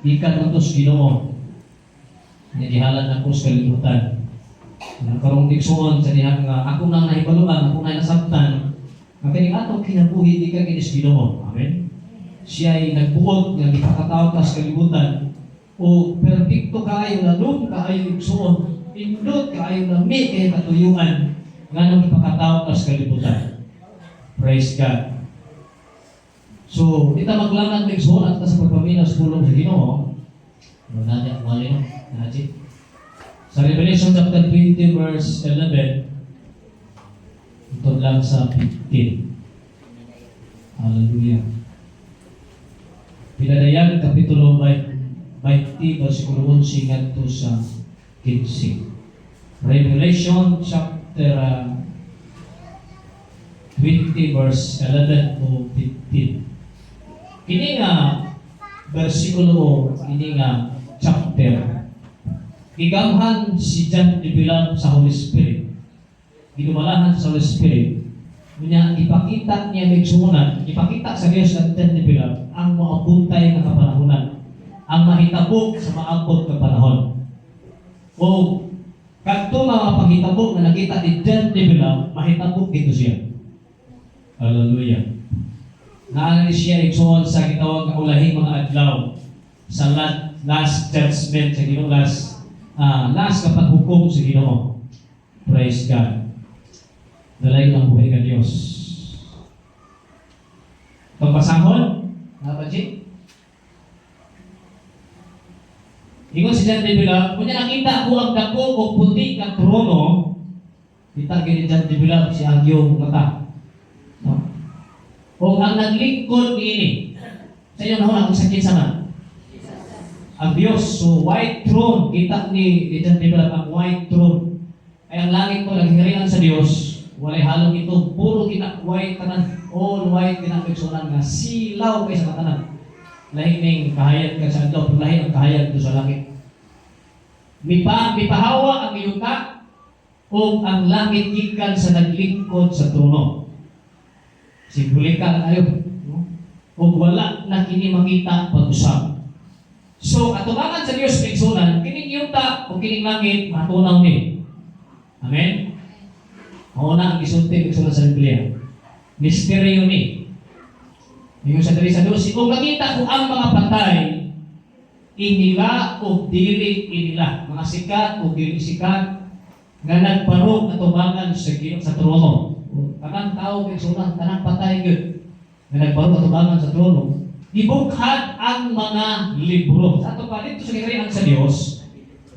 ikan utos Ginoo. Nagihalan ako sa kalibutan. Karong tiksuon sa dihang ako nang nahibaluan, ako na nasabtan. Ang kining atong kinabuhi di ka kinis Ginoo. Amen. Siya ay nagbuot nga gipakataw ta sa kalibutan. O perpekto kaayo lalong kaayo igsuon. Indot kaayo lami kay katuyuan nganong ipakataw ta sa kalibutan. Praise God. So, kita maglangan igsuon at sa pagpamina sa pulong sa Ginoo. Ano natin ang mali no? Natin. Sa Revelation chapter 20 verse 11 ito lang sa 15. Hallelujah. Pinadayan kapitulo 20 versikulo 11 ngadto sa 15. Revelation chapter 20 verse 11 to 15. Kini nga versikulo, kini nga chapter, igamhan si John Dibilang sa Holy Spirit. Ginumalahan sa Holy Spirit. Niya ipakita niya migsuunan, ipakita sa Diyos ng John Dibilang ang maabuntay na kapanahunan, ang mahitabog sa maabot na panahon. O kadto mga panghitabog na nakita ni John Dibilang, mahitabog dito siya. Hallelujah. Naanali siya igsuon sa gitawag nga ulahing mga adlaw sa last judgment sa Ginoo, last kapaghukom sa Ginoo. Praise God. Dalay ang buhay ng Diyos. Pagpasahon, napansin? Ingon si John Dibilang, kung nakita ko ang dako o puti ng trono, kita gini John Dibilang si Agyong mata. No? O ang naglingkod ini, sa inyo nahon ang sakit sama. Ang Diyos, so white throne, kita ni John Dibilang ang white throne. Ay ang langit ko, naghingarihan sa Diyos, walay halong ito, puro white tanan, all white kinapiksunan nga, silaw kayo sa katanan. Lahing ning kahayag ka sa adlaw, lahing ang kahayag ito sa langit. Mipahawa ang yuta, o ang langit gikan sa naglingkod sa trono. Simbulika na kayo. O wala na kini makita pag-usap. So, atubangan sa Diyos piksunan, kining yuta o kining langit, matunaw ni. Amen? Mauna ang isulti piksunan sa Biblia. Misteryo ni. Yung sa diri sa Diyos, kung makita ko ang mga patay, inila o dili inila, mga sikat o dili sikat, nga nagbarog at tubangan sa trono. Tanang tao piksunan, tanang patay yun, nga nagbarog at tubangan sa trono, ibukhan ang mga libro. Sa ito pa, dito sa kikarian sa Diyos,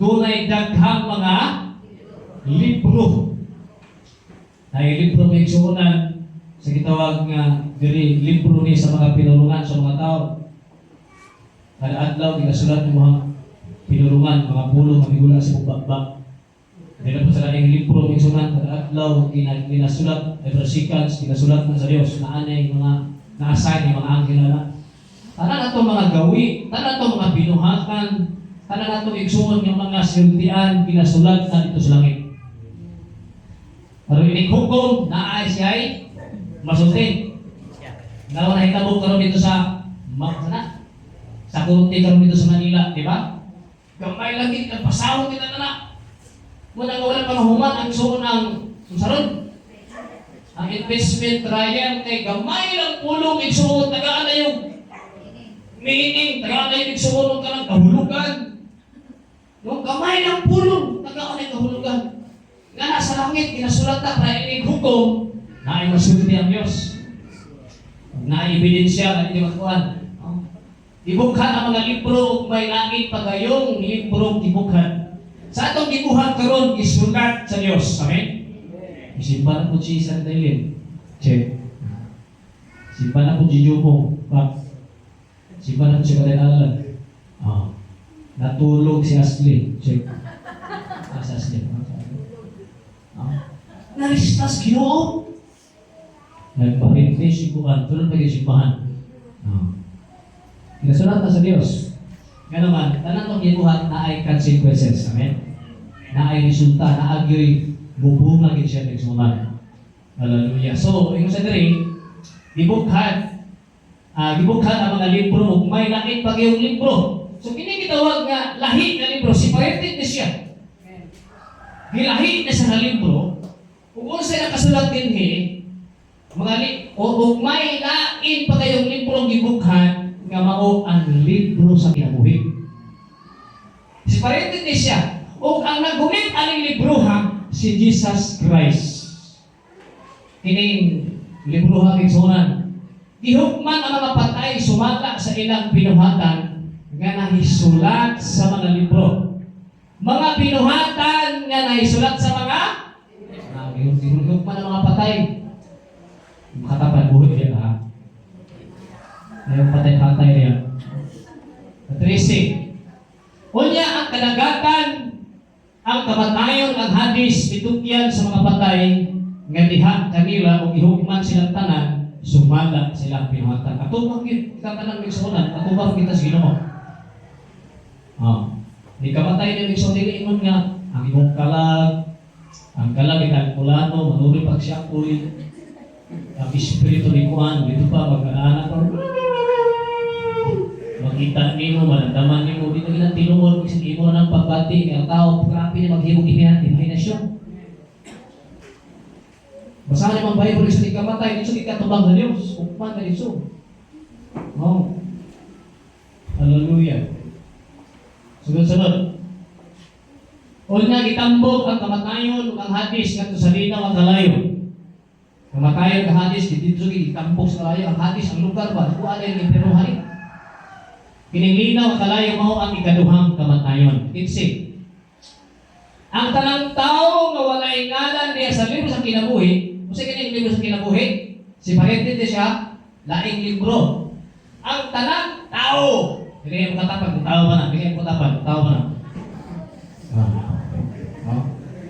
tunay daghang mga libro. Ay libro may iksuunan sa gitawag nga diri libro ni sa mga pinulungan sa mga tao. Kada adlaw ginasulat ng mga pinulungan, mga pulo, mamigula sa bugbag. Dito po sa laing libro may iksuunan, kada adlaw ginasulat, every seconds ginasulat na sa Diyos na anay mga na-assign ng mga anghel na. Tanan ato mga gawi, tanan ato mga binuhakan, tanan ato igsuon yung mga siltian ginasulat na dito sa langit. Pero inikhukom na ay siya ay masulti. Nawa na hitabog karon dito sa sa kunti karon dito sa Manila, di ba? Gamay lang din, pasahod kita na. Muna nga wala panahuman ang igsuon ng sarod. Ang investment trial kay gamay lang pulong igsuon, tagaan na yung meaning, tagaan na yung igsuon ka ng kahulugan. Yung gamay lang pulong, tagaan na yung kahulugan. Nga nasa langit, kinasulat na para inig-hukom na ay masulti ang Diyos. Na ebidensya na hindi makuhan. Ibukhan ang mga libro may langit pagayong libro ibukhan. Sa atong ibuhan karon isulat sa Diyos. Amen? Simpan na po si San Dailin. Check. Simpan na po si Jumo. Simpan na po si Kadalalan. Natulog si Ashley. Check. Si Ashley. Naristas Ginoo. Nagpahintay si Kuan. Tulad pa yung simbahan. Kinasulat na sa Diyos. Nga naman, tanan kong gibuhat na ay consequences. Amen? Na ay resulta, na agyo'y bubunga gid siya nagsuman. Hallelujah. So, yung sa diri, gibukhan ang mga libro ug may langit pag yung libro. So gitawag nga lahi nga libro, separated na siya. Gilahi na sa libro, kung unsay nakasulat dinhi, o may lain pa kayong librong gibukhan nga mao ang libro sa kinabuhi. Separated ni siya. O ang nagumit aning libro ha, si Jesus Christ. Kining libro ha kigsunan. Gihukman ang mga patay sumala sa ilang pinuhatan nga nahisulat sa mga libro. Mga pinuhatan nga nahisulat sa mga gihukman ang mga patay. Makatapan buhay niya ha. Yung patay-patay niya. Patrisi. Unya ang kadagatan, ang kamatayon, ang hadis, itukyan sa mga patay, nga diha kanila, o gihukman silang tanan, sumala silang pinuhatan. Atubang kita tanan migsunan, atubang kita sa Ginoo. Di kamatay na migsunan, ingon nga, ang imong ang kalag, itang kulano, manuri pagsyakoy, ang espiritu ni Juan, dito pa, mag-aanak pa, makita nimo, malandaman nimo, dito na tinuod, isang imo ng pagbati, ang tao, grabe na maghibog imahinasyon. Basahan naman Bible, isa di kamatay, dito di katubang na Diyos, ukman na dito. Hallelujah. Sunod-sunod. O nga gitambog ang kamatayon, ang hadis, nga sa linaw ang kalayo. Kamatayon ang hadis, dito gitambog sa kalayo, ang hadis, ang lugar ba, kung alay ng imperuhari. Kinilinaw ang kalayo mo ang ikaduhang kamatayon. Itse. Ang tanang tao nga walay ngalan niya sa libro sa kinabuhi, kasi kining libro sa kinabuhi, separated na siya, laing libro. Ang tanang tao, bigay mo katapan, tao ba na? Bigay mo katapan, tao ba na?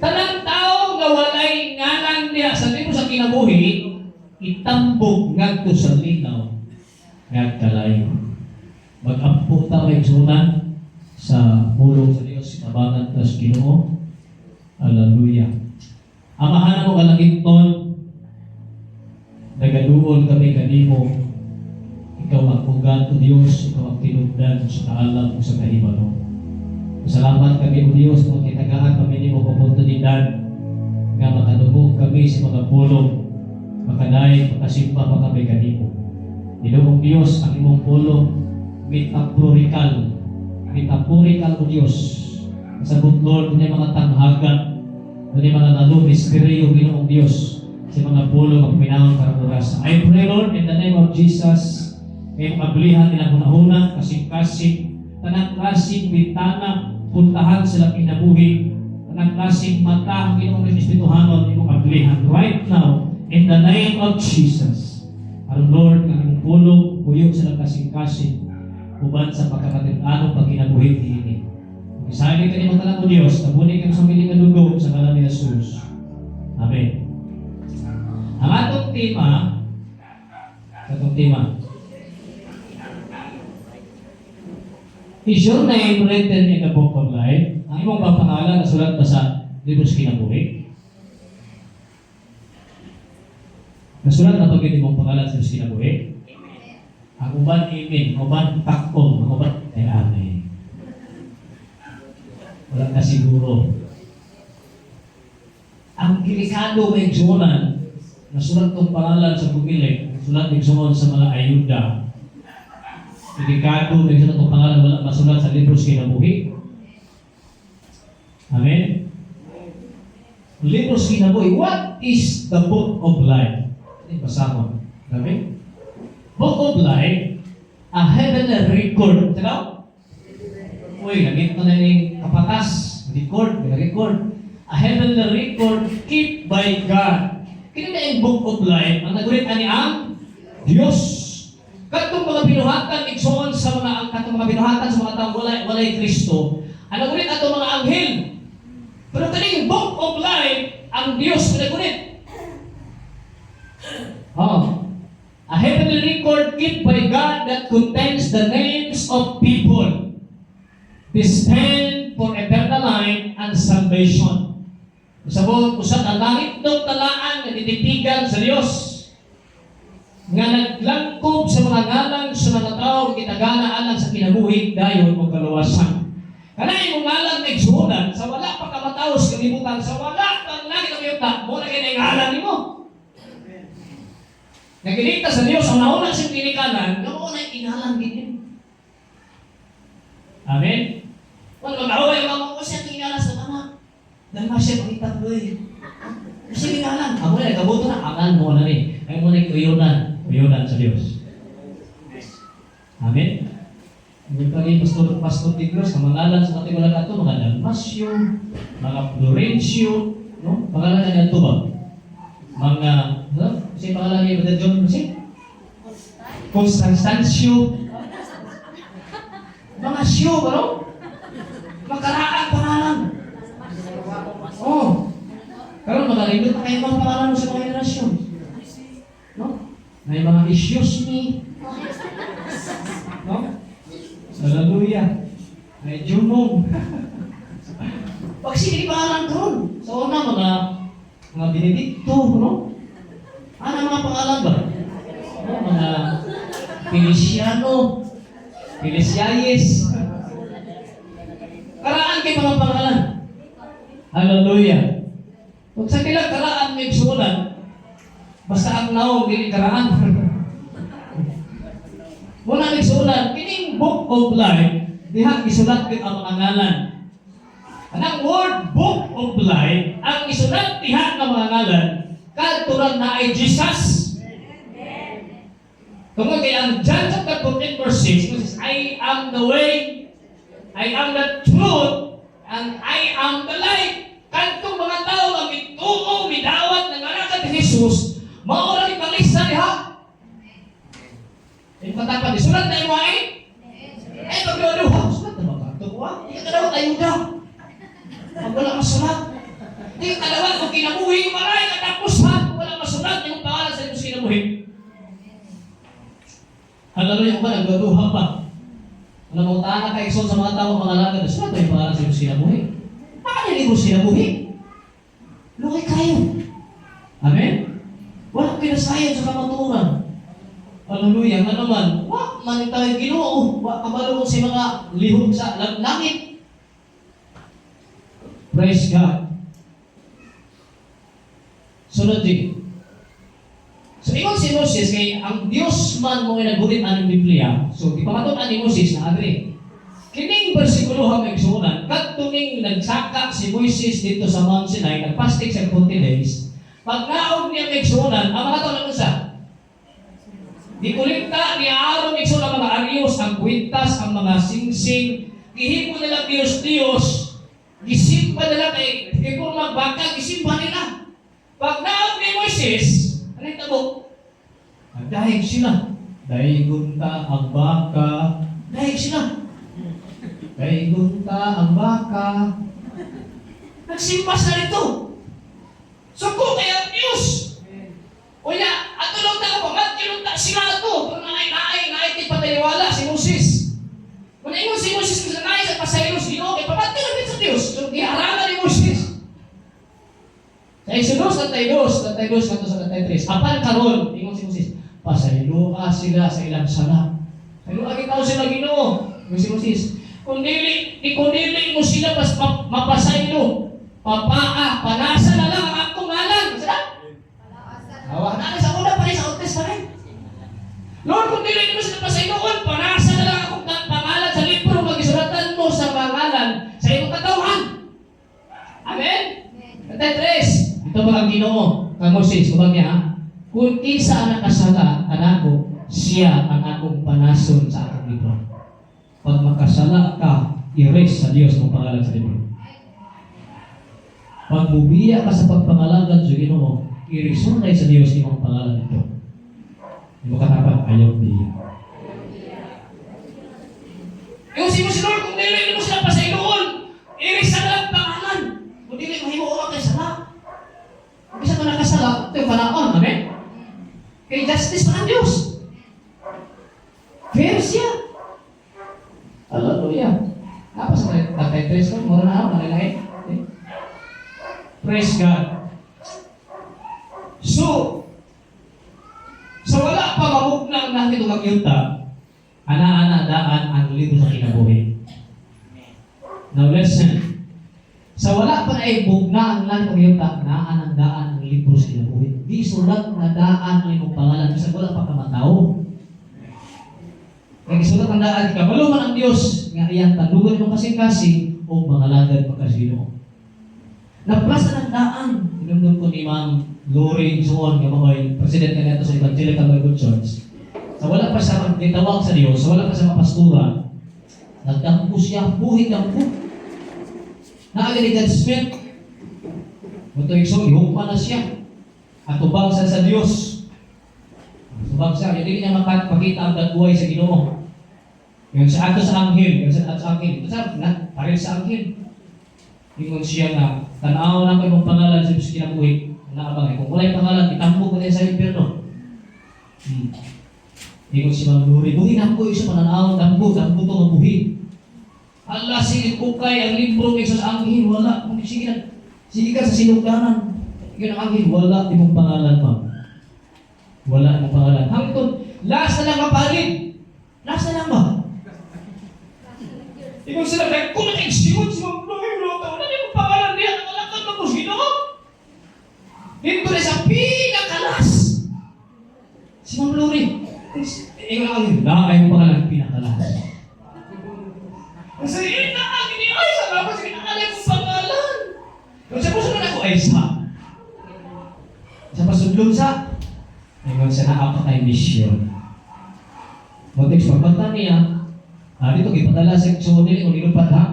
Tanang tao nga walay ngalan niya sa libro sa kinabuhi, itambog ngadto sa linaw, ngagkalayo. Mag-ampo ta may sunan sa pulong sa Diyos, tabangan ta sa Ginoo. Hallelujah. Amahan mo kalangitton, nagaduol kami kanimo, ikaw magpugan o Diyos, ikaw ang tinugdan sa kaalam o sa kahibalo. Salamat kami o Diyos, kung kitagaan kami ni mo oportunidad nga makadugog kami sa mga pulong, makadaig, makasimpa pa kami kanimo. Dinugong Diyos, ang imong pulong, metapurikal o Diyos. Sabot Lord, kung mga tanghagan, kung mga nalong misteryo, Ginoong Diyos, sa mga pulong ang pinahang karaburas. I pray, Lord, in the name of Jesus, kayong kablihan nilang hunahuna, kasing-kasing, tanang klaseng bintana, puntahan sila kinabuhi, tanang klaseng mata, Ginoong Espirituhanon, imong kablihan. Right now, in the name of Jesus, ang Lord, ang pulong, puyo sila kasing-kasing, uban sa pagkakatin-anong pagkinabuhi ini. Isali ka ni magtalang o Diyos, tabunin ka sa miling na dugo sa ngalan ni Jesus. Amen. Ang atong tema, is your name written in the book of life? Ang imong papangalan na sulat pa sa libro sa kinabuhi? Nasulat na pag imong pangalan sa libro sa kinabuhi? Ang uban amen, uban takong, ang uban ay amen. Wala na siguro. Ang gilikado may igsunan, nasulat kong pangalan sa bumilik, sulat igsunan sa mga ayuda. Gilikado may igsunan kong pangalan, wala masulat sa libro sa kinabuhi. Amen? Libro sa kinabuhi. What is the book of life? Basahon. Amen? Book of life, a heavenly record. Tinaw? Uy, naging ito na yung kapatas. Record. A heavenly record kept by God. Kaya na yung book of life, ang nagulit ani ang Diyos. Katong mga binuhatan, igsoon sa mga binuhatan sa mga taong walay Kristo, ang nagulit ato mga anghel. Pero kaning book of life, ang Diyos nagulit. A heavenly record kept by God that contains the names of people destined for eternal life and salvation. Usabot, usat ang langit ng talaan na dititigan sa Diyos. nga naglangkob sa mga ngalan sa mga tao kitagana alang sa kinabuhi dayon o kaluwasan. Kanay mong ngalan may sunan sa wala pa kamataos kalibutan sa wala pang langit ang yuta mo na kinay ngalan nimo. Nagiligtas sa Dios ang nauna siyang tinikanan nga mo na inalan gid. Amen. Wala na yung mga ko siya tingalan sa anak. Dan masya pakita ko eh. Kasi tingalan, ako na kabuto na akan mo na rin. Ay mo na uyunan sa Dios. Amen. Hindi pa rin Pastor Tigros, ang mangalan sa kating wala ito, mga Dalmasyo, mga Florencio, no? Pangalan na ito ba? Mga, kasi pangalan niya, Brother John, kasi? Constancio. Mga siyo, bro? Magkaraan pangalan. Oh. Karon magalimot na kayo mga pangalan sa mga generasyon. No? May mga issues ni. No? Hallelujah. May jumong. Pag sige pangalan karon. Sa una mga Benedicto, no? Ano mga pangalan ba? No? Mga Feliciano, Feliciayes. Karaan kay mga pangalan. Hallelujah. Kung sa kila karaan may sulan, basta ang naong dili karaan. Muna may sulan, kining book of life, diha isulat kit ang mga ngalan. Anang word book of life, ang isulat diha ng mga ngalan, kalturan na ay Jesus. Kung kaya ang John chapter 14 verse 6, which is, I am the way, I am the truth, and I am the light. Kantong mga tao ang mituo, midawat ng anak ni Jesus, maura ni palisa diha. Yung katapan, sulat na yung ay? Eh, pag-luwa, sulat na ba? Tuwa? Hindi ka kadawat ayuda. Pag wala masulat. Hindi ka kadawat kung kinabuhi yung maray, katapusan. Kung wala masulat, yung pangalan sa Diyos kinabuhi. Hallelujah, ba? Nagduduha pa. Alam mo, tahan ka ikson sa mga tao, mga lagad, sulat na yung pangalan sa Diyos kinabuhi. Nakanili mo sinabuhi. Lukay kayo. Amen? Walang pinasayan sa kamaturan. Hallelujah. Nga naman, wak man tayo Ginoo. Wak kabalo sa mga lihok sa langit. Praise God. Sunod din. So, ingon si Moses, kay ang Diyos man mo inagulit ang Biblia. So, ipamatunan ni Moses na agri. Kining bersikulo ha may sunan, kadtuning nagsaka si Moises dito sa Mount Sinai, nagpastik sa 40 days. Pag naog niya may sunan, ang mga tao na sa di kulikta, ni Aaron may sunan mga arios, ang kwintas, ang mga singsing, gihipo nila Diyos, gisimba nila kay kung magbaka, gisimba nila. Pag naog ni Moises, ano yung tabo? Dahil sila. Dahil gunta ang baka, dahil sila. Kay gunta ang baka. Nagsimpas na rito. Suko kaya ang Diyos. Kuya, ato lang tayo pa, kinunta sila ito. Kung naay di pataliwala si Moses. Kung ingon si Moses kung naay sa pasayros, Ginoo, kay pabati lang sa Diyos. So, iharangan ni Moses. Sa Exodus, tatay dos, sa tatay tres. Apan karon, ingon si Moses, pasayloa sila sa ilang sala. Sayloa kita sila Ginoo. Ingon si Moses, kung dili mo sila mapasaylo, panasa na lang ang akong ngalan. Saan? Awa na sa una pa rin sa Old Testament. Lord, kung dili mo sila pasayloon, panasa na lang akong pangalan sa libro mag-isulatan mo sa pangalan sa iyong katauhan. Amen? Tatay tres. Ito ba ang Ginoo? Kang Moses, kubag niya ha? Kung isa ang nakasala, anako, siya ang akong panason sa akong libro. Pag makasala ka, erase sa Diyos ang pangalan sa libro. Pag bubiya ka sa pagpangalagan sa Ginoo, i-resolve sa Diyos ang pangalan nito. Hindi mo katapat, ayaw diya. Yung si Lord, kung dili mo sila pasayloon, i-erase na lang pangalan. Kung dili mahimo ka kay sala. Kung isa ko nakasala, ito yung panaon, amen? Kay justice pa ng Diyos. Fair siya. Hallelujah. Apa sa tatay tres ko? Mura na ako, nalilay. Praise God. So, sa wala pa langit ug ang yuta, ana-ana daan ang libro sa kinabuhi. Now listen. Sa wala pa na ibugna ang langit ug yuta, anaan ang daan ang libro sa kinabuhi. Di sulat na daan ang imong pangalan sa wala pa ka matao. Kaya sulat ang daan kabalo man ang Dios nga iyang tanugon imong kasing-kasing o mangalagad pagkasino. Naplasa ng daan. Inundon ko ni Ma'am Lori Suon, nga mga president ka nito sa Evangelical Bible Church. Sa wala pa sa magtawag sa Diyos, sa wala pa sa mapastura, nagdampo siya, buhig dampo. Naagad ni judgment. Ito yung so, ihumpa na siya. At tubang siya sa Diyos. Tubang siya, hindi niya makapakita ang dagway sa Ginoo. Yung sa ato sa anghel, yung sa ato sa anghel, ito sa, parin sa anghel. Ingon siya na, tanaw na ko yung pangalan sa Diyos kinabuhi, naabang. Kung wala yung pangalan, itampo ko din sa impyerno. Ingon siya mga luri, buhi na ko isa pananaw, dampo to mabuhi. Allah, sige kukay, ang libro ng sa anghel, wala. Sige ka sa sinugdanan. Yun ang anghel, wala imong pangalan pa. Wala imong pangalan. Hangtod, last na lang mapalit. Last na lang ba? Ingon sila, kung nag-execute si mga wala yung pangalan niya, nakalakad na ko sino? Dito na sa pinakalas. Si Ma'am Lori, ingon ang na yung pangalan pinakalas. Kasi inaagin niya, ay sa labas, inaalim yung pangalan. Kung sa puso na ako, ay sa. Sa pasudlong sa, ingon siya na apat ay mission. Motives pagbanta niya, dito ipadala sa sumunili kung nilupat ha.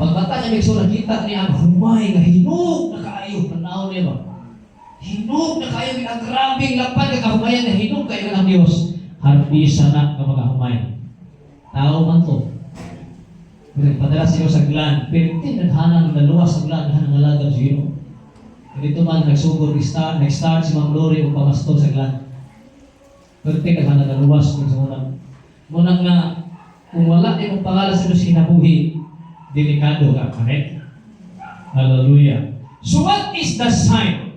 Pagbata niya may nakita niya ang humay nga hinog na kaayo. Panaw niya ba? Hinog na kaayo. Ang grabing lapad na kahumayan na hinog kayo ng Diyos. Harbisa na ka mga humay. Tao man to. Padala sa iyo sa glan. Pero tinadhanan ng dalawa sa glan na nangalagad sa iyo. Dito man nagsugod nag-start si Ma'am Lori o pamastor sa glan. Pero tinadhanan ng dalawa sa unang. Munang nga, kung wala yung pangalan sa Diyos kinabuhi, delikado ka, correct? Hallelujah. So what is the sign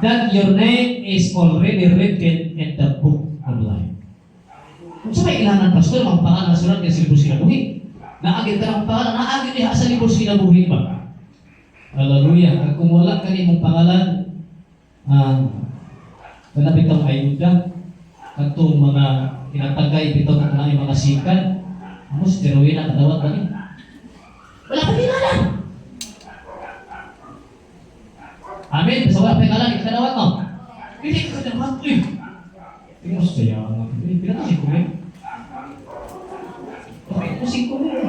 that your name is already written in the book of life? Kung sa may ilanan, pastor, ang pangalan na sulat sa libro kinabuhi. Naagin ka ng pangalan, naagin niya sa libro kinabuhi ba? Hallelujah. At kung wala ka mong pangalan, kanapit ang ayuda, katong mga tinatagay bitong at mga mga sikat, amos, tiruin na kadawat ba niya? Wala pa pingalan. Amen. Sa wala pingalan, ikadawat mo. Hindi ka kadawat mo eh. Tingnan mo sa kaya nga. Pinakasik ko eh. Okay, pusik ko eh.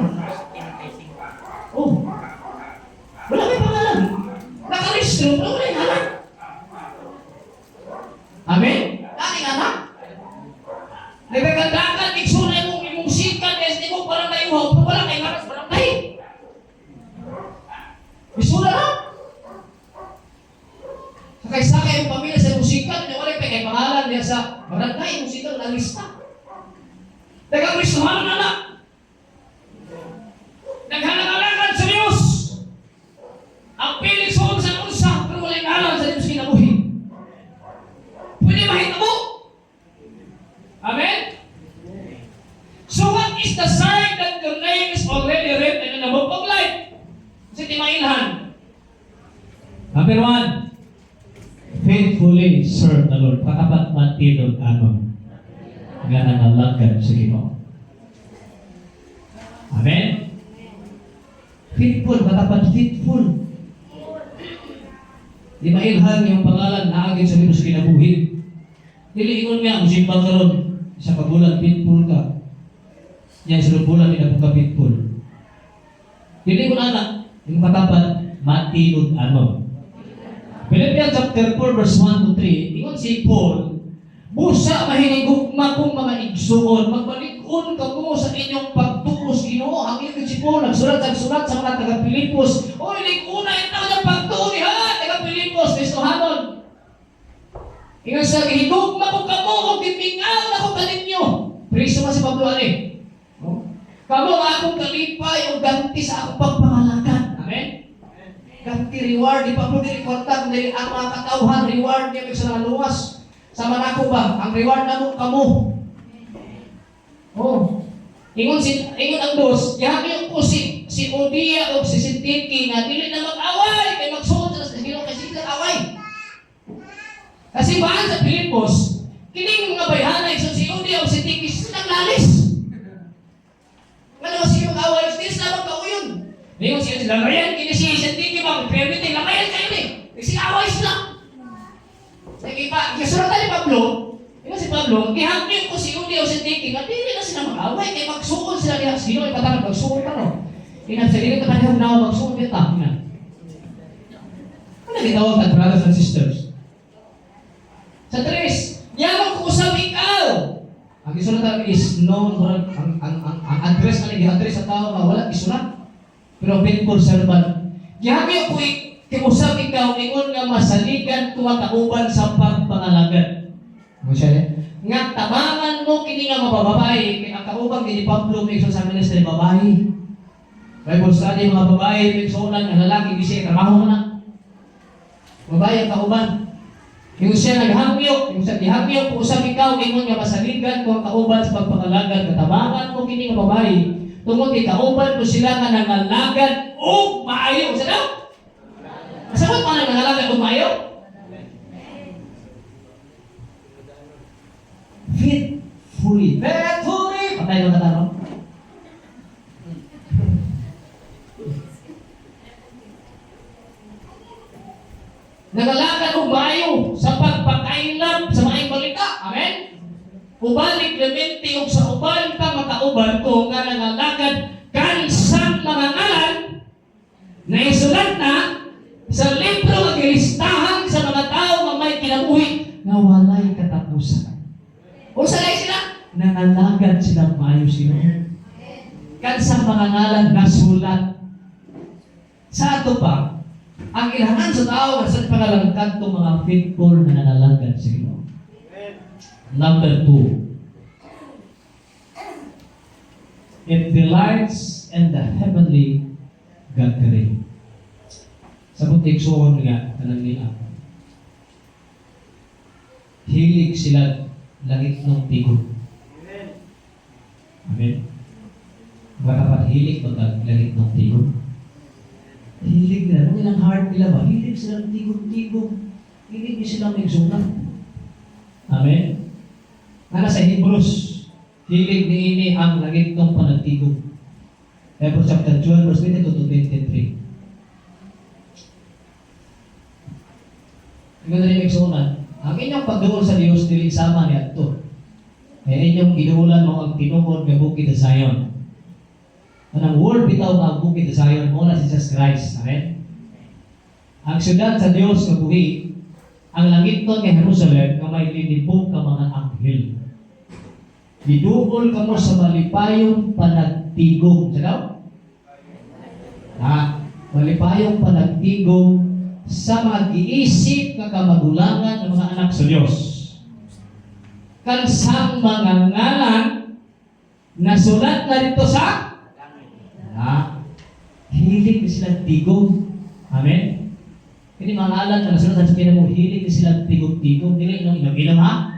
Oh. Wala pa pingalan. Nakaristro, pero wala yung anak. Amen. Ating anak. Nagkagandakan, iksuna imong sikat, hindi mo parang naiuhaw, pero wala kayong haras, parang tayo. Iksuna lang. Sakay-sakay yung pamilya sa musikat, hindi wala kayong pangalan niya sa barangay, yung musikat na lista. Nagkakristuhan na na. Naghanangalagan sa Diyos. Ang piling sa unsa, pero wala yung alam sa Diyos kinabuhi. Pwede mahita mo. Amen? So what is the sign that your name is already written in the book of life? Kasi timailhan. Number 1, faithfully serve the Lord. Katapat matidog anon. Nga nangalagad sa Ginoo. Amen? Faithful, katapat faithful. Di mailhan yung pangalan na agad sa libro sa kinabuhi. Diliingon nga, musimbang karon sa kabulan, pitful ka. Yan, sa bulan, pinapong ka pitful. Dili ko na anak, yung katapat, matinod ano. Philippians chapter 4, verse 1 to 3, ingon si Paul, busa mahinigugma kong mga igsuon, magbalikon ka mo sa inyong pagtuos, Ginoo. Ang ingon si Paul, nagsulat sa mga taga-Pilipos, o iliguna yung tao ng pagtuon niya, taga-Pilipos, Kristohanon. Ingon sa gihigugma ko kamo o gimingaw na ko kaninyo. Priso man si Pablo ani. Kamo nga akong kalipay o ganti sa akong pagpangalagan. Amen? Ganti reward. Di Pablo di kwarta, kundi ang mga katauhan, reward niya sa mga luwas. Sa manako ba? Ang reward na mo kamo. Oh. Ingon ang dos, yakin ko si Odia o si Sintiki na dili na mag-away kay magsuot sa Ginoo kasi sila away. Kasi baan sa Pilipos, kining mga bayhanay so si Odia o si Sintiki sila naglalis. Ano si mag-away, sila magkauyon. Ingon sila, lamayan kini si Sintiki ba, permitin lamayan kayo ni. Nagsiaway sila. Kasuratan ni Pablo, si Pablo, gihangin ko si Uli o si Tiki, at hindi na sila mag-away, kaya magsuon sila niya. Sino ay patangad, magsuon ka no? Inasali ka pa niya na magsuon kita. Ano gitawag na brothers and sisters? Sa tres, yaman ko usap ikaw. Ang isulatan is known, ang address na nag-address sa tao na wala isulat. Pero faithful servant. Gihangin ko usap ikaw, ingon nga masaligan tumatauban sa pagpangalagad. Nga tabangan mo kini nga mabababae kay ang kaubang ni Pablo may sa ministry babae. Bible study mga babae may sunan nga lalaki bisi trabaho na. Babae ang kauban. Yung siya naghangyo, yung sa gihangyo kung usab ikaw ingon nga masaligan ko ang kauban sa pagpangalagad katabangan mo kini nga babae tungod kay kauban mo sila nga nangalagad og maayo sa daw. Asawat man nangalagad og maayo? Faithfully. Patay mo na tanong. Nagalakan o bayo sa pagpakainlam sa mga balita. Amen? Ubalik lementi o sa uban ka makauban ko nga nangalagad kansang mga ngalan na isulat na sa libro ng listahan sa mga tao na may kinabuhi na walay katapusan. O salay sila? Nangalagad silang maayo sila. Kansang mga ngalan nasulat. Sa ato pa, ang ilahan sa tao na sa pangalangkad itong mga faithful na nangalagad sila. Number 2. It delights in the heavenly gathering. Sa butik suon nga, tanang nila. Hilig sila langit ng tigon. Amen. Dapat hilig pag langit ng tigon. Hilig nila. Kung ilang heart nila ba? Hilig silang tigon-tigon. Hilig silang nagsunat. Amen. Nga sa Hebrews, hilig ni ini ang langit ng panagtigon. Hebrews chapter 12, verse 22 to 23. Ikaw na rin nagsunat. Ang inyong pagduol sa Diyos, dili sama niya ito. Kaya inyong giduulan mo ang tinungod ng bukid sa Zion. Ang word bitaw ng bukid sa Zion, muna si Jesus Christ. Amen? Ang syudad sa Diyos na buhi, ang langit nun ng Jerusalem, na may linipong ka mga anghel. Giduol ka mo sa malipayong panagtigong. Sa daw? Malipayong panagtigong sa mga giisip na kamagulangan ng mga anak sa Diyos. Kansang mga ngalan na sulat na dito sa hilig na silang tigong. Amen? Hindi mga ngalan na nasulat sa kanya mo, hilig na silang tigong-tigong. Hindi na inom ha?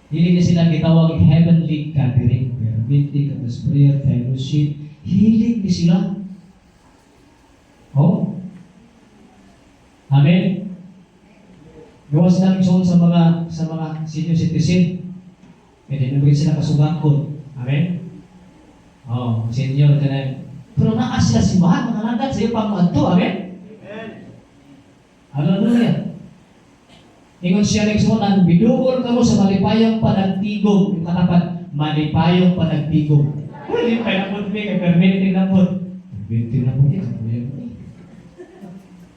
Hilig na silang gitawag heavenly gathering. Meeting, kapos prayer, fellowship. Hilig na sila. Oh? Amen. Gawas namin sa mga senior citizen. Pwede nabigyan sila kasugakon. Amen. Oh, senior ka na. Pero naas sila simbahan, mga langgat sa iyo pang to. Amen. Hallelujah. Ingon siya nagsunan, bidugol ka mo sa malipayong panagtigong. Yung katapat, malipayong panagtigong. Uy, lipay na po, kay permitting na po. Permitting na po,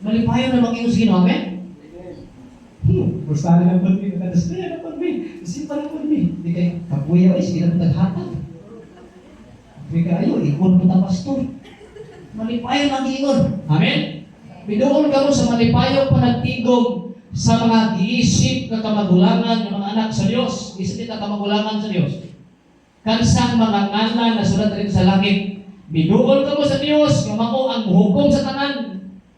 malipayo na mag-iwas gino, amen? Basta na lang po, katadas na lang po, isipan na po, hindi kayo, kapuya, hindi na po taghatag. Hindi kayo, ikon po ta pastor. Malipayo na mag-iingon, amen? Bidoon ka mo sa malipayo panagtigong sa mga giisip na kamagulangan ng mga anak sa Diyos. Isip na kamagulangan sa Diyos. Kansang mga ngalan na sulat rin sa langit. Bidoon ka mo sa Diyos, kamako ang hukom sa tanan.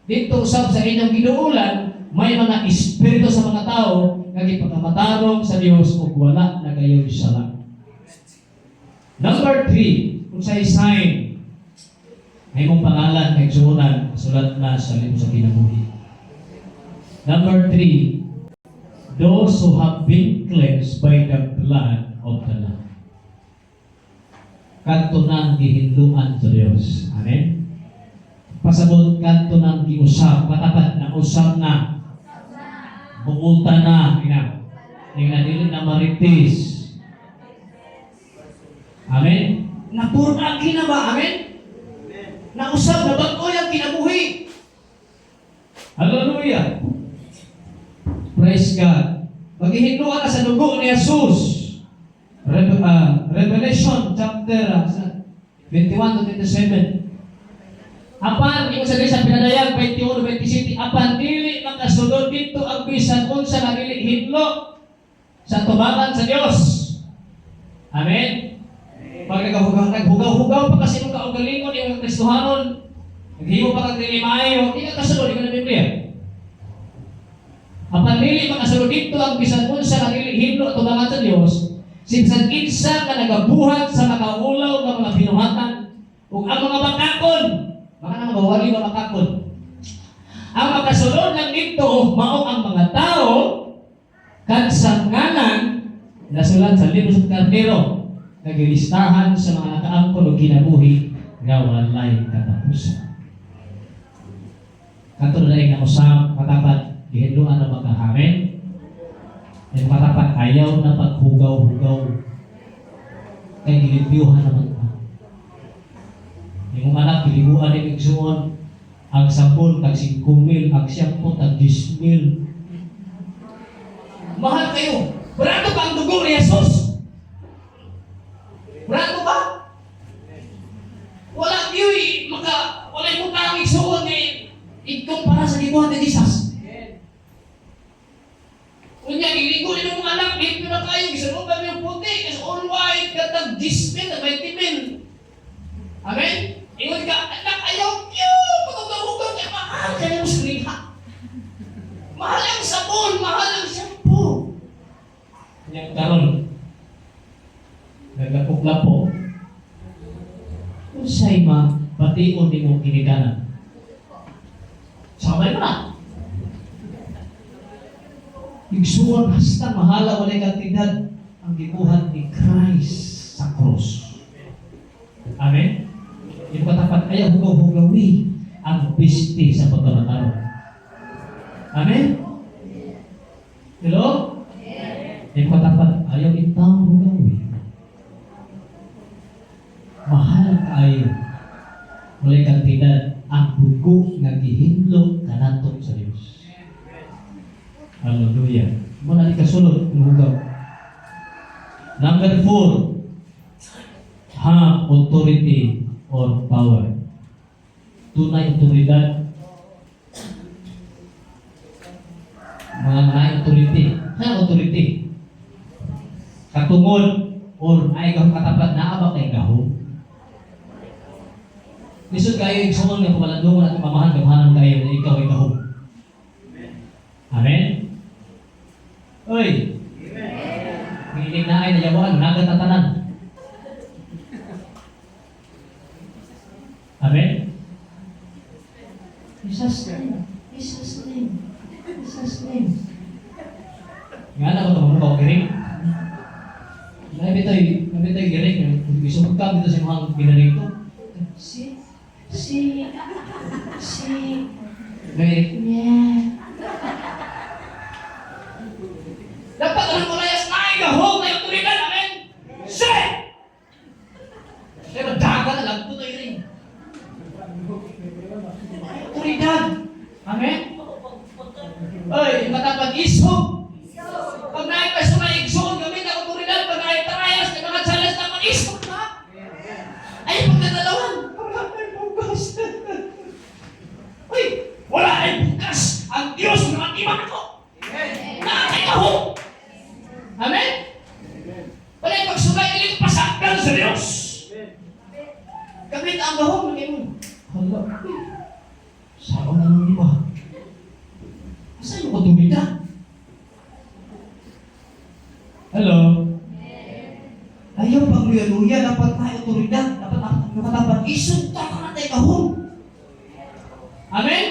Dito usap sa inyong giduulan, may mga espiritu sa mga tao kagi pagkamatarong sa Dios ug wala na kayo sala. Number 3, kung sa'y sign ay mong pangalan kay sunan sulat na sa libro sa kinabuhi. Number 3, those who have been cleansed by the blood of the Lamb. Kanto nang gihinluan sa Dios. Amen. Pasabot kanto nang giusap, patapat na usap na. Bumuta na, ina dili na maritis. Amen. Napuragi na ba? Amen. Nausap na bago yung kinabuhi. Hallelujah. Praise God. Maghihinluan ka sa dugo ni Jesus. Revelation chapter 21 to 27. Apan, yung sabi sa pinadayag 21-27, apan dili makasulod dito ang bisan unsa nga dili hinlo sa tubangan sa Dios. Amen. Pag naghugaw-hugaw pa kasi nung kaugalingon yung Kristohanon, naghimo pa kag dili maayo, di ka kasulod ikaw ng Biblia. Apan dili makasulod dito ang bisan unsa nga dili hinlo tubangan sa Dios. Sinsan kinsa nga nagabuhat sa makaulaw nga mga binuhatan ug ang mga makakon, baka na magawali mga makakon. Ang makasulod lang dito mao ang mga tao kad sa ngalan nasulat sa libro sa Kardero nagilistahan sa mga nakaangkon o kinabuhi nga walay katapusan. Kato na nga usap katapat gihinluan na magkahamen. At matapat ayaw na paghugaw-hugaw kay gilibyuhan naman ka. Yung anak, gilibuan ni Pigsuon, ang sabon, tag 5,000, ang shampoo, tag 10,000. Mahal kayo. Barato ba ang dugo ni Jesus? Barato ba? Wala kayo wala yung mukha ang Pigsuon ikumpara sa libuhan ni Jesus. Kunya, iligo din yung anak, dito na kayo, gisalugan mo yung puti, kasi all white, katag 10,000 at 20,000. Amen? Ingon ka, anak, ayaw kyo, pagkahugaw kaya mahal kayo sa liha. Mahal ang sabon, mahal ang shampoo. Kanya karon, nagapok-lapok, kung sa'y bation di mo kinikanan. Sabay mo na. Igsuon hasta mahala walay kantidad ang gibuhat ni Christ sa cross. Amen? Yung katapat ayaw hugaw-hugawi ang piste sa pagkamatarong. Amen? Hello? Yung katapat ayaw itang hugawi. Mahal kayo walay kantidad ang dugo nga gihinlo kanatok sa Dios. Hallelujah. Muna di kasulod ng hugaw. Number 4, have authority or power. Tunay otoridad. Mga authority. Ano authority? Katungod or ay gahong katapat na abak kay gahong. Lisod kayo yung sumon nga pumalandungan at pamahal gamahanan kayo na ikaw ay gahong. Amen? Oy! Hilig na ay nayawan, nagatatanan. Amen? Jesus name. Jesus name. Jesus name. Nga na ko ito, mga kiring. Nabi tayo giring. Gusto magkam dito sa mga binaring ko. Si. Yeah. Dapat ang malayas na ay gahong na yung tuligan, amen? Say! Pero daga na lang, ito tayo rin. Tuligan, amen? Ay, matapat iso. Pag naipas na igsoon, gamit ako tuligan, pag naitarayas, na mga chalas na mga iso na. Ay, pagkatalawan. Uy, wala ay bukas. Ang Diyos na mag-iwan ako. Nakakay gahong. Amen? Wala yung pagsulay nila yung pasakal sa Diyos. Gamit ang gahong, lagay mo. Hala, saan na nang iba? Saan mo ko tumida? Hello? Ayaw pang luya-luya, dapat tayo otoridad, dapat dapat isunta ka na tayo kahon. Amen?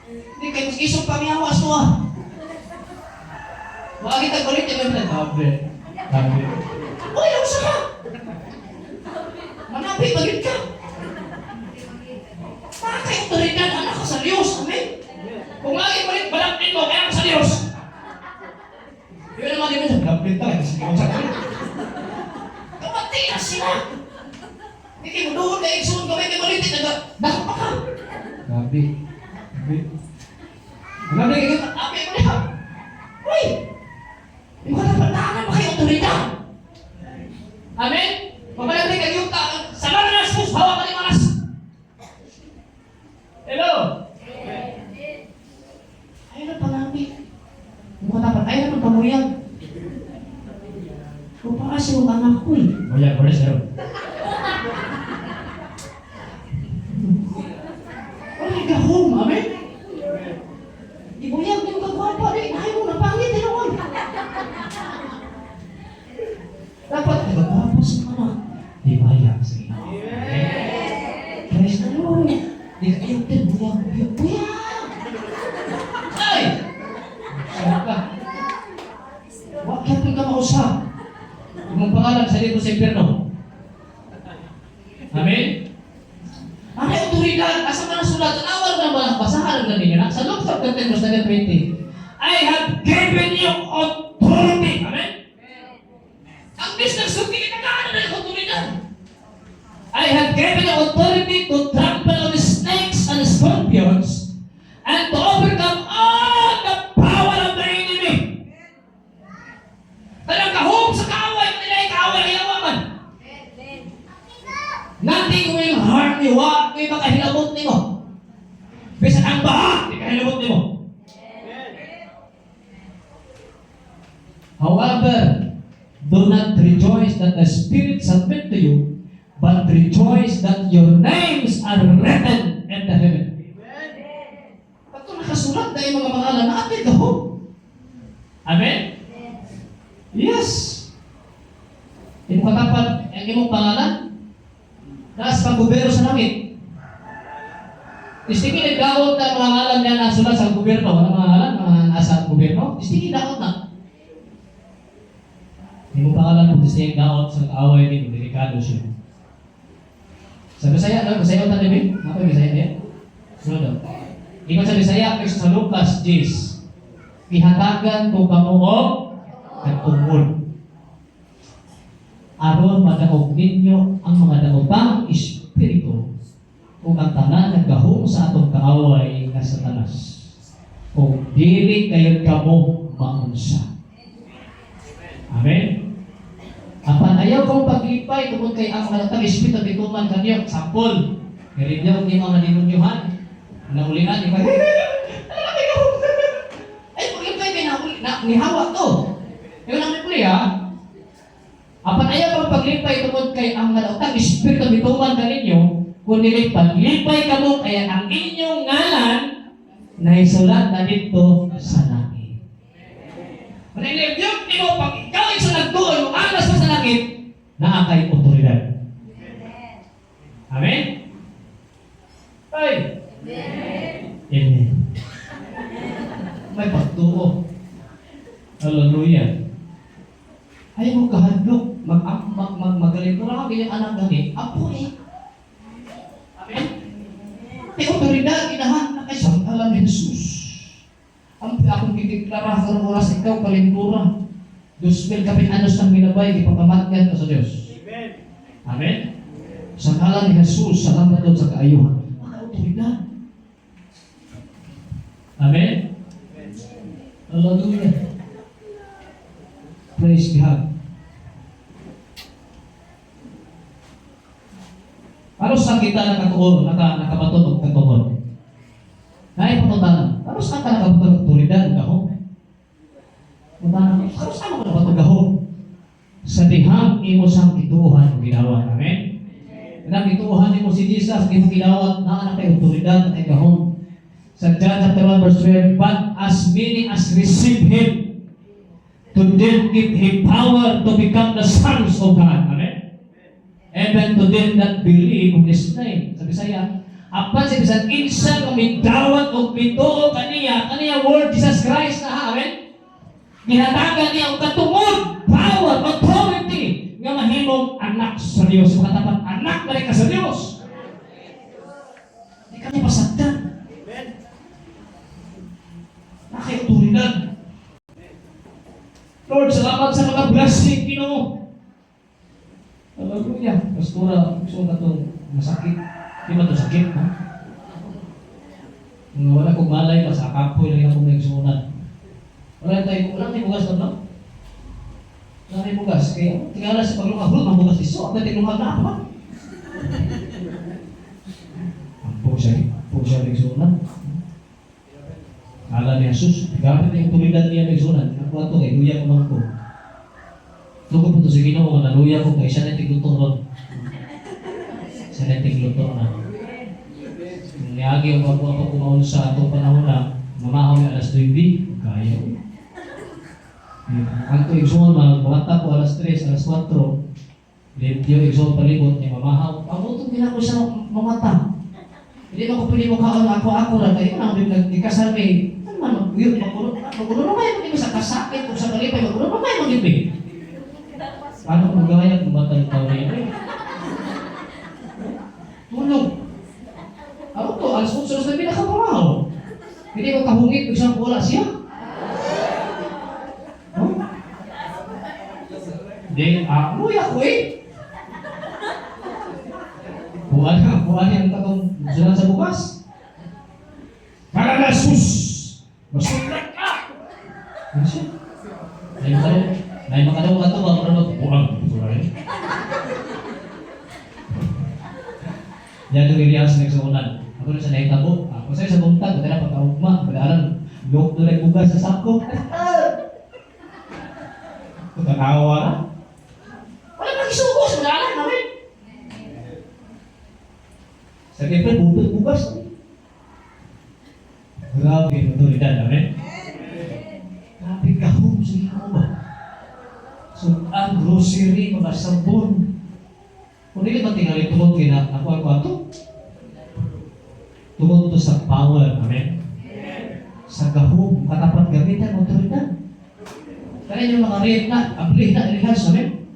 Hindi kayo isong pamiyawas mo ah. Mga kita kulit, yung may Sabi. Sabi. uy, ano sa ka? Manapit, magit ka. Mga kayo otoridad, anak ka sa Diyos, amen? Kung lagi mo rin, balapin mo, kaya ka sa Diyos. Yun naman din mo siya. Balapin tayo, kasi ikaw sa kanya. Kamati na sila. Hindi kayo doon, kaya isunod ka, may kamalit, nakap pa ka. Sabi. Sabi. Sabi, Abi mo niya. Uy! Yung ka dapat naanan mo kayo otoridad. Amen? Pabalapin ka yung sama na Jesus, hawa ka ni Manas. Hello? Ayaw na panami. Yung ka dapat, ayaw na pamuyag. Kung pa kasi yung anak ko eh. Oh yeah, correct, sir. Wala ka home, amen? Ibuyag yung kagwapa, di. Ayaw mo na pangit, eh naman. Dapat, kagwapa sa anak. Di maya sa ina. Praise the Lord. Di ka iyong din, buyag. Ay! Sarap ka. Huwag kaya ka mausap. Yung pangalan sa libro sa impyerno. Amen? Ano yung otoridad? Asa ka na sulat? Tanawal na ba? Basahan na ninyo na. Sa Luke chapter 10, verse 20. I have given you authority. Amen? Ang business yung kinakaanan na yung otoridad. I have given you authority to trample on snakes and scorpions and to overcome all the power of the enemy. Talagang kahong sa kaaway, kanila yung kaaway ay awaman. Nothing will harm you. Huwag kayo makahilabot nimo. Bisan ang baha, di kahilabot nimo. However, do not rejoice that the Spirit submit to you, but rejoice that your names are written in the heaven. Ito nakasulat na yung mga pangalan natin kahong. Amen? Yes. Imo katapat ang imong pangalan nasa pag-gobyerno sa langit. Istigin nagdaot na mga ngalan niya nasulat sa gobyerno. Ano mga ngalan? Mga nasa gobyerno? Istigin daot na. Imo pangalan kung istigin daot sa kaaway ni delikado siya. Sa Bisaya, no? Bisaya ta din. Ako Bisaya niya. Sunod daw. Ingon sa Bisaya, kasi sa Lucas 10. Ihatagan ko kamo og katungod. Aron madaog ninyo ang mga daotang espiritu o ang tanan nagahong sa atong kaaway nga Satanas. O dili kayo kamo maunsa. Amen? Apan ayaw kong paglipay tungkol kay ang malatang espiritu dituman kanyo. Sampol. Ngayon niyo mga demonyohan. Naulingan, di ba? Ay, paglipay kayo na nihawa to. Yung namin puli ha. Apan ayaw kong paglipay tungkol kay ang malatang espiritu dituman kaninyo. Kung nilay paglipay kamo kaya ang inyong ngalan na isulat na dito sa langit. Kung nilibiyog nyo, pag ikaw ay sa nagtuon, kung anas mo sa langit, naakay otoridad. Amen? Ay! Amen. May pagtuo. Hallelujah. Ayaw mo kahadlok, magaling ko lang ang anak gani. Apo eh. Amen? May otoridad, inahan na kay Santalan ni Jesus. Ang akong dideklara sa oras ikaw, kalintura. 2,000 kapit anos ng minabay, ipapamatyan ka sa Diyos. Amen? Sa ngalan ni Jesus, salamat doon sa kaayuhan. Mga otoridad. Amen? Hallelujah. Praise God. Ano sa kita nakatuon, nakabaton o katuon? Naipatuntanan. Ano sa ka nakabaton o otoridad? Gaho? Ano sa mo nakabaton gaho? Sa dihang imo sang ituhan ginawa. Amen? Nang ituhan imo si Jesus, imo ginawa na anak kay otoridad at kay gahom. Sa John chapter 1 verse 12, but as many as receive Him, to them give Him power to become the sons of God. Amen? Even to them that believe on His name. Sa Bisaya, apan sa bisan insa nga midawat og bituo kaniya Lord Jesus Christ na, amen? Ginatagan niya ang katungod, power, authority nga mahimong anak sa Dios. Makatapat anak na rin ka sa Dios. Hindi ka niya pasagdan. Nakay-otoridad. Lord, salamat sa mga blessing, Ginoo. Hallelujah. Pastora, gusto na itong masakit. Di ba ito sakit, ha? Wala kong malay pa sa kapoy lang akong nagsunan. Wala tayong bugas na, no? Wala tayong bugas. Kaya tingala sa paglungahulog, ang bugas iso. Ang tinglungag na ako, ha? Ampog siya nagsunan. Ala ni Jesus, gamit yung tumidan niya nagsunan. Ako ito, kay luya ko man ko. Lugo po ito sa Ginoo, naluya ko kay siya na tiglutong ron. Siya na tiglutong na. Niagi ang ako kumaon sa atong panahon na mamahaw ni alas 2, kaya. Ang ito igsuon, magbuhata ko alas 3, alas 4. Limpyo igsuon palibot niya mamahaw. Ang utong ginako siya mamata. Hindi mo ko pwede mo kaon ako ra kayo nang nagkasal kay ano man magulo naman mo sa kasakit kung sa kalipay magulo naman mo gid. Ano kung gaya kung matay tao rin? Tulog. Ano to? Alas 8 na pinakapamahaw. Hindi ko kahungit kung saan wala siya. No? Hindi, luya ko eh. Buwan yang takong sunan sa bukas. Para na sus! Masulat ka! Ano siya? May makadaw ka ito, mga karunod. Buwan. Yan itong Elias nagsuunan. Ako na sa naitabo. Ako sa'yo sa buntag. Ito na pagkaugma. Pagkaalan. Lok doon ay bugas sa sako. Ito tanawa na. Wala pang isugos. Wala na namin. Sa kipin, bugas. Grabe yung otoridad. Amen? Grabe kahong sa ikaw ba? So, ang grocery, mga sabon. Kung hindi ba tingali tungod kina ako ito? Tungod ito sa power. Amen? Sa gahong, katapat gamitan, otoridad. Kaya yung mga rin na, abli na, ilihas. Amen?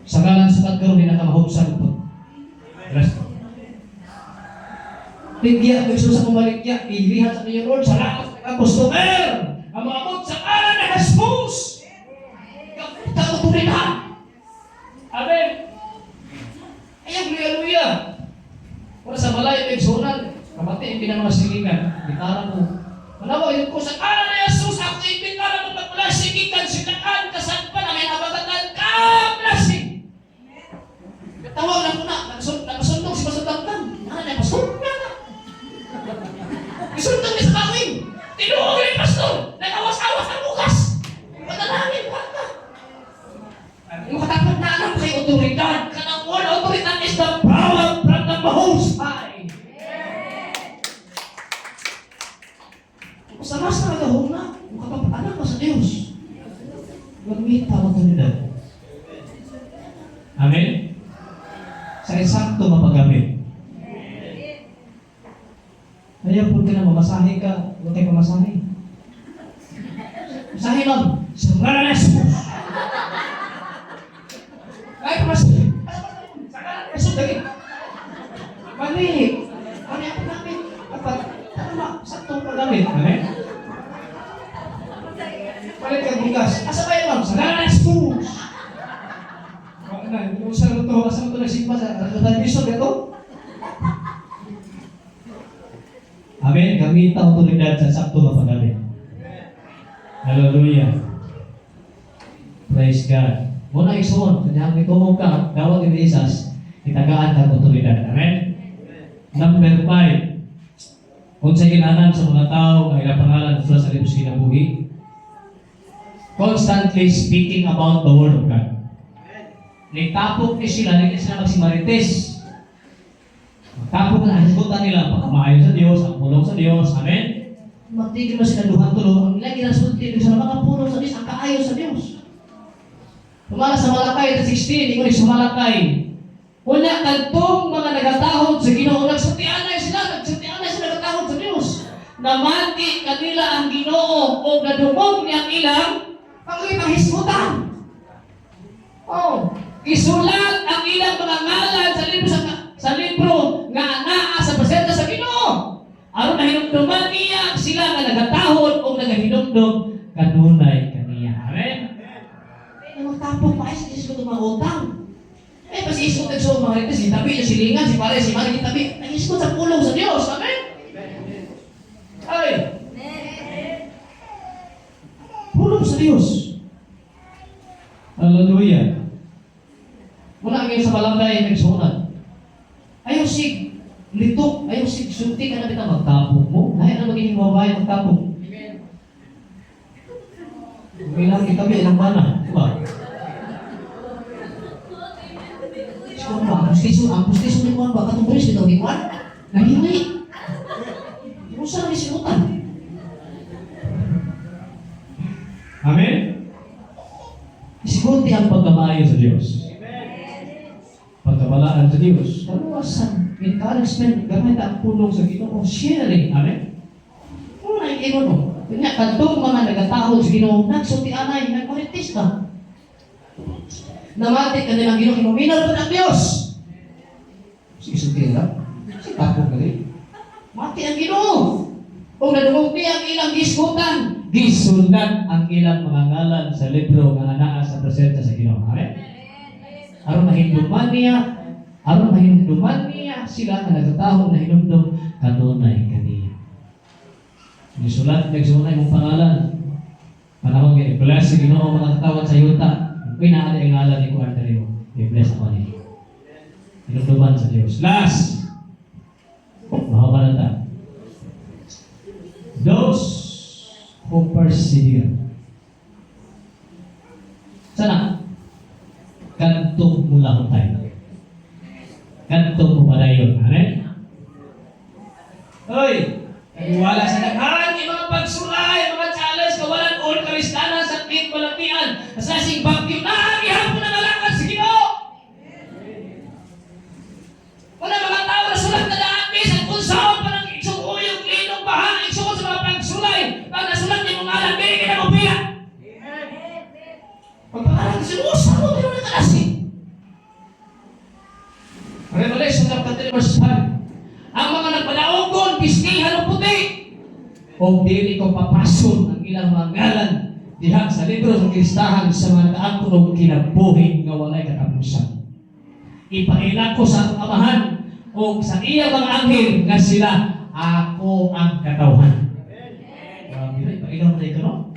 Sa galang sakat garo, hindi nakamahubsan ito. Gracias. Bigyan ko sa kumaligya, ilihan sa niyo Lord, salamat sa customer, ang mga amot sa kanan na Jesus. Kapita ko tulihan. Amen. Ayan, luya-luya. Wala sa malay, pagsunan, kamati yung pinamasilingan, bitara ko. Manawa, yun ko sa kanan na Jesus, ako ibitara mo pag-blasing, ikan, sinakan, kasadpan, amin abagatan, ka-blasing. Tawag lang ko na, nakasundong si Pasundang. Ano na, Pasundang? Isundang niya sa kawin. Tinuog yung pastor. Nag-awas-awas ang bukas. Matalangin ka. Yung katapat na alam kay otoridad. Kanang one otoridad is the power from the Most High. Sa mas na nagahong na, yung katapat anak mo sa Diyos. Magmita ang otoridad. Amen? Sa eksakto mapagamit. Kaya po ka na mamasahe ka, huwag kayo mamasahe. Masahe lang, sa ngalan ng Jesus. Kahit pamasahe, sa ngalan ng Jesus, dali. Mali, kami ako namin, dapat, tama, saktong pagamit. Amen? Palit ka bugas, asa ba yun lang, sa ngalan ng Jesus. Yung sa ito nagsimpa sa television dito. Amen. Gamit ang otoridad sa sakto mapagamit. Hallelujah. Praise God. Muna isuon, kanyang itumog ka, dawag ni Jesus, itagaan ka ang otoridad. Amen. Number 5. Kung sa kinanan sa mga tao, ang ilang pangalan sa libos kinabuhi, constantly speaking about the Word of God. Nagtapok ni sila, hindi sila magsimarites. Magtapok na hasigutan nila, pagkamaayon sa Diyos, ang pulong sa Diyos. Amen? Matigil na sila duhan tulo. Ang ilang ginasulti sa mga pulong sa Diyos, ang kaayo sa Diyos. Tumala sa Malakay 16, ingon sa Malakay. Unya kadtong mga nagatahod sa Ginoo, nagsutianay sila nagatahod sa Dios. Namati kanila ang Ginoo o nadungog niyang ilang panghisgutan. Oh, isulat ang ilang mga ngalan sa libro nga anaa sa presensya sa Ginoo. Aron nahinumduman niya sila nga nagatahod o nagahinumdum kanunay kaniya. Amen. Ang tapong pa sa Diyos ko utang. Pasiskot ang so mga ito, si Tabi, si Lingan, si Pare, si Mari, si Tabi, nangiskot sa pulong sa Diyos. Amen? Ay! Pulong sa Diyos. Hallelujah. Muna ngayon sa balangay, nagsunod. Ayaw sig litok, ayaw sig sulti ka na kita magtapong mo. Dahil na magiging mabay magtapong. Bilang kita ba, ilang mana? Diba? Ang pustiso ni Juan ba? Katong tulis dito ni Juan? Nahimay. Kung saan ang isinutan? Amen? Isikunti ang pagkamayo sa Diyos. Pagkabalaan sa Diyos. Kaluwasan. Encouragement. Gamit ang pulong sa Ginoo. Sharing. Amen? Kung naiingon mo. Kanya, kadtong mga nagatahod sa Ginoo, nagsultianay, nagkoritis ka. Namati ka nilang Ginoo, inuminal pa ng Diyos. Isultira. Si Papo ka rin. Mati ang Ginoo. Kung nadungog niya ang ilang giskutan, gisundan ang ilang mga ngalan sa libro nga anaa sa presensya sa Ginoo. Amen? Aron mahinumduman niya sila nga nagtatahong na hinumdum kanunay kaniya. Nagsunay mong pangalan. Panahon nga i-bless si Ginoo mga katawad sa yuta. Pinaali ang ngalan ni Kuarterio. I-bless ako niya. Hinumduman sa Diyos. Last! Mahabalata. Those who persevere. Sana? Kantong mula ko tayo. Kantong pumadayon. Amen? Hoy! Wala sa nagharan, yung mga pagsulay, mga challenge, kawalan, all karistanan, sakit, balatian, asasing bagyo, ihapon na nalakad sa Ginoo! Wala mga tao na sulat na daapis, ang kunsaon pa ng iksuguyog, linong baha, iksugod sa mga pagsulay, pag nasulat niyo mga alam, bigyan na mo biya! Pagpakalang sinusa mo, hindi mo nagkalasin. Revelation chapter 3 verse 5. Ang mga nagpadaogon, pisnihan o puti. O dili ko papason ang ilang mga ngalan diha sa libro ng listahan sa mga nakaangkon o kinabuhi nga walay katapusan. Ipaila ko sa Amahan o sa iya mga anghel nga sila ako ang katawhan. Ipaila mo tayo, no?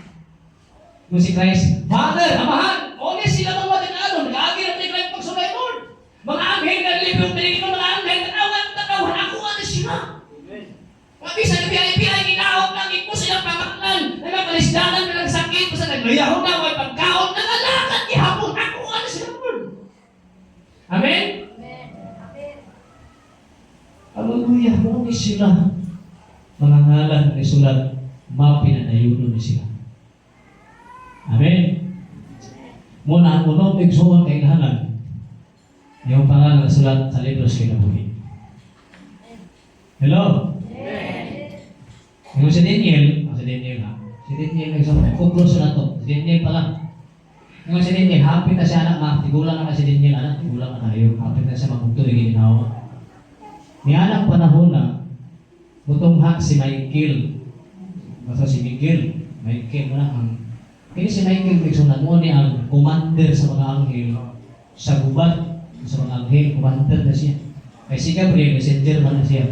Kung si Christ, Father, Amahan, o sila mga matinaanon, nag-aagi na tayo kayo pagsulay, Lord. Mga anghel na libro, mga anghel na katawhan, ako nga sila. Mabisa na piyay-piyay, ginaot lang, ito silang pamaklan, nagkakalisdanan, nagsakit, basta naglayahon na, may pagkaon, nangalakad, ihapon, ako nga sila, Lord. Amen? Hallelujah, mo ni sila. Mga ngalan ni sulat, mapinanayuno ni sila. Amen? Muna ang unong igsuon kay nahanan, yung pangalan na sulat sa libro sa kinabuhi. Hello? Yung si Daniel, si Daniel nagsulat na to. Si Daniel pala. Yung si Daniel, hapit na siya anak, tigulang na si Daniel, anak, tigulang na tayo. Hapit na siya magtugtog, ginawa. May anak panahon na, butong si Michael. Basta si Michael mo na ang kini si Michael nagsunod mo ni ang commander sa mga anghel sa gubat sa mga anghel, commander na siya. Kay si Gabriel, messenger man na siya.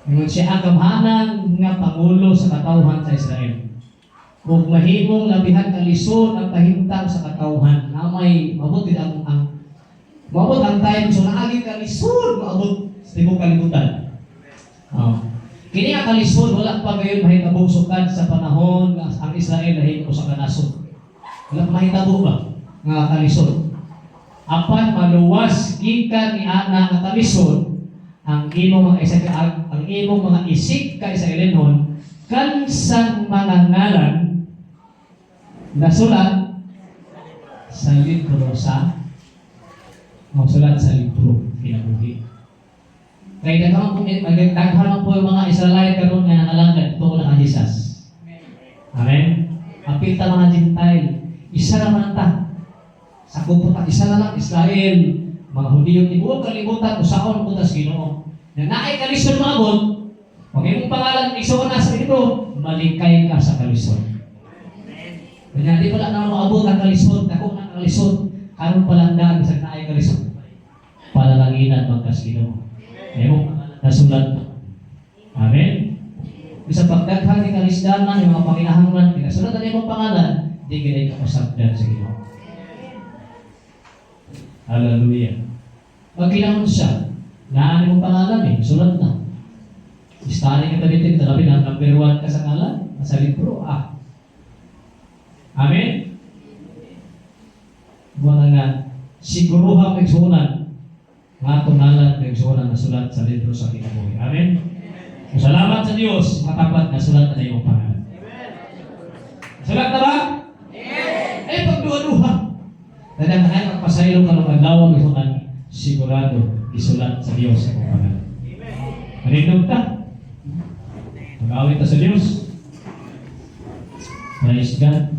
Ngayon siya ang kamhanan nga pangulo sa katawhan sa Israel. Kung mahimong labihan kalisod ang kahintang sa katawhan na may mabot ang time so naagi kalisod maabot sa tibok kalibutan. Kini ang kalisod wala pa gayon mahitabusukan sa panahon nga ang Israel nahimo sa kanasod. Wala pa mahitabo ba nga kalisod. Apan maluwas gikan ni ana nga kalisod ang imong mga isig ka Israelinon kansang mga ngalan nasulat sa libro sulat sa libro kinabuhi. Kaya daghan po yung mga Israelite karon nga nanalangad tungkol kay Jesus. Amen. Apil ta mga Gentile, isa naman ta. Sa kuputan, isa na lang Israel, mga Hudiyo, ibuong kalibutan, usaon po tas Ginoo. Na naay kalisod mga abot, kung imong pangalan igsoon na sa libro, malikay ka sa kalisod. Kanya di pala na maabot ang kalisod, ako na kalisod, karon palandaan sa naay kalisod. Palalanginan magkas Ginoo. Imong pangalan nasulat. Amen. Bisa pagdaghan ni kalisdanan yung mga panginahanglan, pinasulat na imong pangalan, di ginay ka pasagdan sa Ginoo. Hallelujah. Magkinahon siya, naan mong pangalan sulat na. Istari ka talitin, talabi na number 1 ka sa ngalan, nasa libro, Amen? Mga nga, siguruha pagsunan, nga tunalan pagsunan na sulat sa libro sa kinabuhi. Amen? Salamat sa Diyos, matapat na sulat na iyong pangalan. Sulat na ba? Yes! Pagduha-duha. Tanda na magpasaylo ka ng adlaw pagsunan, sigurado, isulat sa Diyos sa iyong pangalan. Manindog ka. Mag-awit ka sa Diyos. Praise God.